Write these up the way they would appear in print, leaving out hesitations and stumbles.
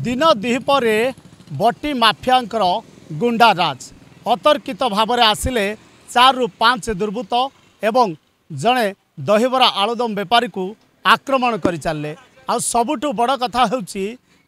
दिन दिहपर बटी माफियांकर गुंडाराज अतर्कित भाव में आसिले 4 ରୁ 5 दुर्बृत्त एवं जड़े दहीबरा आलुदम बेपारी को आक्रमण कर चलले। आ सबुठु बड़ कथा होची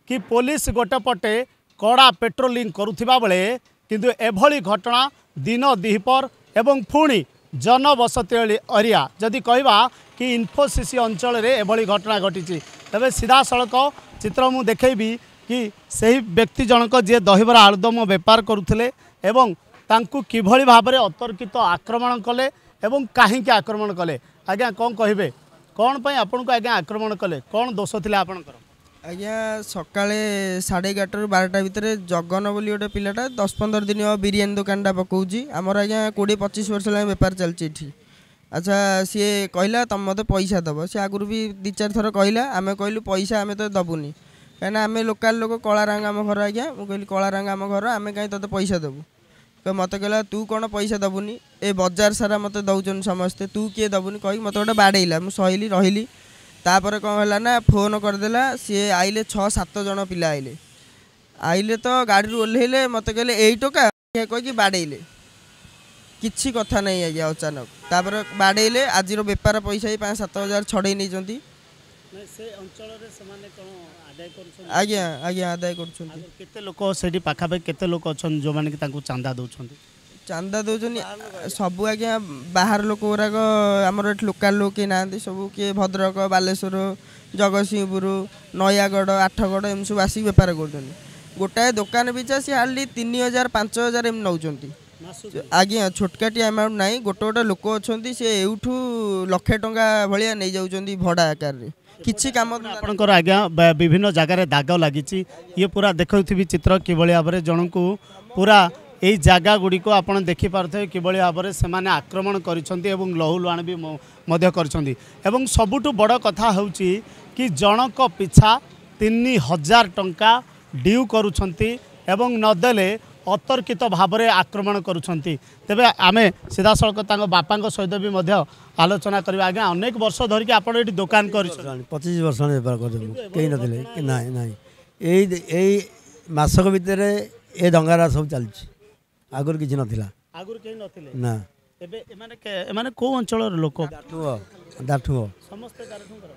कि पुलिस गोटे पटे कड़ा पेट्रोलिंग करुथिबा बेले किंतु एभली घटना दिन दिहपर एवं पुणी जनबसती एरिया जदि कहवा कि इन्फोसिस अंचल रे एभली घटना घटी तबे सीधा सड़क चित्र मु देखैबी कि सही व्यक्ति जनक जे दहीबरा आलुदम बेपार करुथिले एवं तांकु किभली भाव में अतर्कित आक्रमण कले एवं कहीं आक्रमण कले। आज्ञा कौन कहे कौन पर आपन को आज्ञा आक्रमण कले कौन दोष थिले आपनकर? आज्ञा सकाळे 11:30 ରୁ 12टा भितर जगन बोली गोटे पिलाटा 10-15 दिन बिरियानी दुकानटा पकाउची आमर आज्ञा 20-25 वर्ष लगे बेपार चलची एठी। अच्छा सी कहला तुम मत पैसा दब सी आगुरी भी 2-4 थर कहला आम कहलु पैसा आम तो दबुनी कहीं आम लोकाल लोक कलारंग आम घर आज्ञा मुझे कहली कलारंग आम घर आम कहीं ते पैसा दबु तो मत कहला तू कौन पैसा दबुनी ए बजार सारा मत दौन समस्ते तू किए दबुनी कही मत गोटे बाड़ेला मुझे सहिली रही तापर कौन है ना फोन करदेला सी आइले 6-7 जन पिला आइले तो गाड़ी ओह्लैले मत कहले यही टोका कहीकि बाड़ेले किसी कथा नहीं आज्ञा अचानक तापर बाड़ेले आज बेपार पैसा ही 5-7 हजार छड़े नहीं आज्ञा आज्ञा आदाय कर लोक से पाखापाखि केते लोक अच्छा जो मैंने चांदा दौरान चांदा दौन सब आज्ञा बाहर लोक गुराक आमर लोकाल लोक ना सब किए भद्रक बालेश्वर जगतसिंहपुर नयागढ़ आठगढ़ एम सब आसिक बेपार कर गोटाए दुकान पिछा सी हार्डली 3,000-5,000 एम नौ आज्ञा छोटकाटी अमाउंट ना गोटे गोटे लोक अच्छा सी एठू लक्षे टंका भाया नहीं जाऊँच भड़ा आकार में किसी काम आपंकर आज्ञा विभिन्न जगार दाग लगी ये पूरा देखुवी चित्र किभली भाव में जन को पूरा यही जगह गुड़ी को आप देखिपे किभली भाव में से आक्रमण कर लहू लुहाण भी कर सबुठु बड़ कथा हूँ कि जनक पिछा 3,000 टंका ड्यू करुछंती एवं नदेले अतर्कित भाव में आक्रमण करुछंती। तेबे आमे सीधा सड़क बापा सहित भी आलोचना करवा। आज्ञा अनेक वर्ष धरिक आप दुकान कर 25 वर्ष बेपार कहीं नथिले ना मसक भितर ए दंगारा सब चलछि आगुर किछि नथिला आगुर केही नथिले ना एबे एमाने को अंचल लोक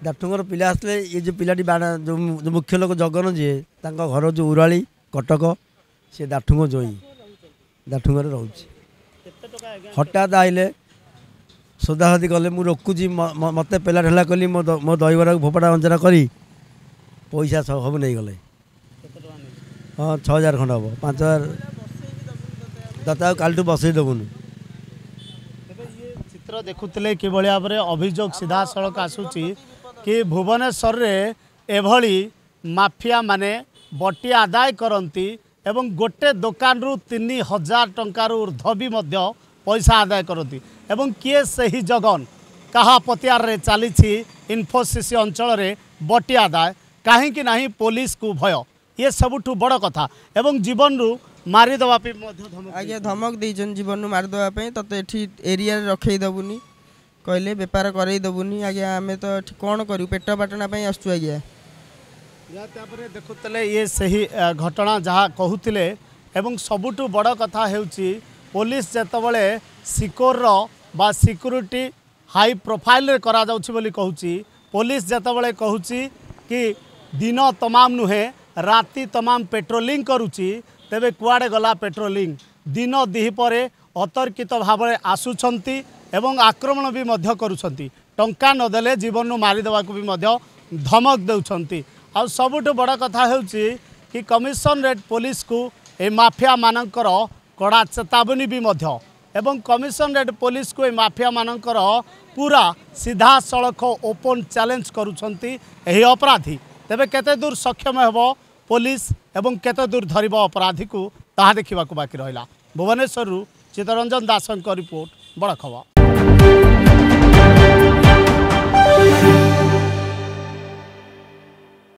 दाठुंगर पिला आसले ये जो पिलाटी जो मुख्य लोक जगन जी घर जो उराली कटक से दाठुंग जोई दाठुंगर रोच हठात आइले सोदाहदी कले मु रोकुची मत पेला ढेला कली मो दहीबरा भोपड़ा अंजरा करी पैसा सब नहीं गले। हाँ 6,000 खंड हम 5,000 दाता कालू बसई देवुन चित्र देखुले कि भाव में अभियोग सीधा सड़क आसूची कि भुवनेश्वर रे एभली माफिया माने बटी आदाय करती एवं गोटे दुकान रु 3,000 टंकार ऊर्ध भी पैसा आदाय करती एवं किए सही जगन कहा पतियार रे चली इन्फोसिस अंचल रे बटी आदाय कहीं नहीं पुलिस को भय ये सबुठु बड़ कथा एवं जीवन रु मारिदेवाई आज्ञा धमक देन जीवन मारिदेवाई ते ये एरिया रखे दबुनी कहले बेपार करई दबुनी आज्ञा आम तो कौन करूँ पेट पाटना आसु आज्ञा देखुले ये सही घटना जहाँ कहते एवं सबुठु बड़ कथा होची पुलिस जेतबले सिक्योर बा सिक्यूरीटी हाई प्रोफाइल करा जाउछि बोली कहूची पुलिस जेतबले कहूची कि दिन तमाम नुहे राति तमाम पेट्रोलिंग करुची तेबे कुआडे गला पेट्रोलिंग दिन दिहपरे अतर्कित भाव में आसुछंती एवं आक्रमण भी मध्य करुछंती टंका नदेले जीवन मारिदेवा भी मध्य धमक देउछंती। आ सबुठु बड़ कथा होची कि कमिशनरेट पुलिस को ए माफिया मानकर कड़ा चेतावनी भी मध्य एवं कमिशनरेट पुलिस को ए माफिया मानकर पूरा सीधा सड़क ओपन चैलेंज करुछंती एही अपराधी। तेबे केते दूर सक्षम हेबो पुलिस एवं केते दूर धरिब अपराधी को ताहा देखा बाकी रहा। भुवनेश्वर चित्तरंजन दास रिपोर्ट बड़ खबर।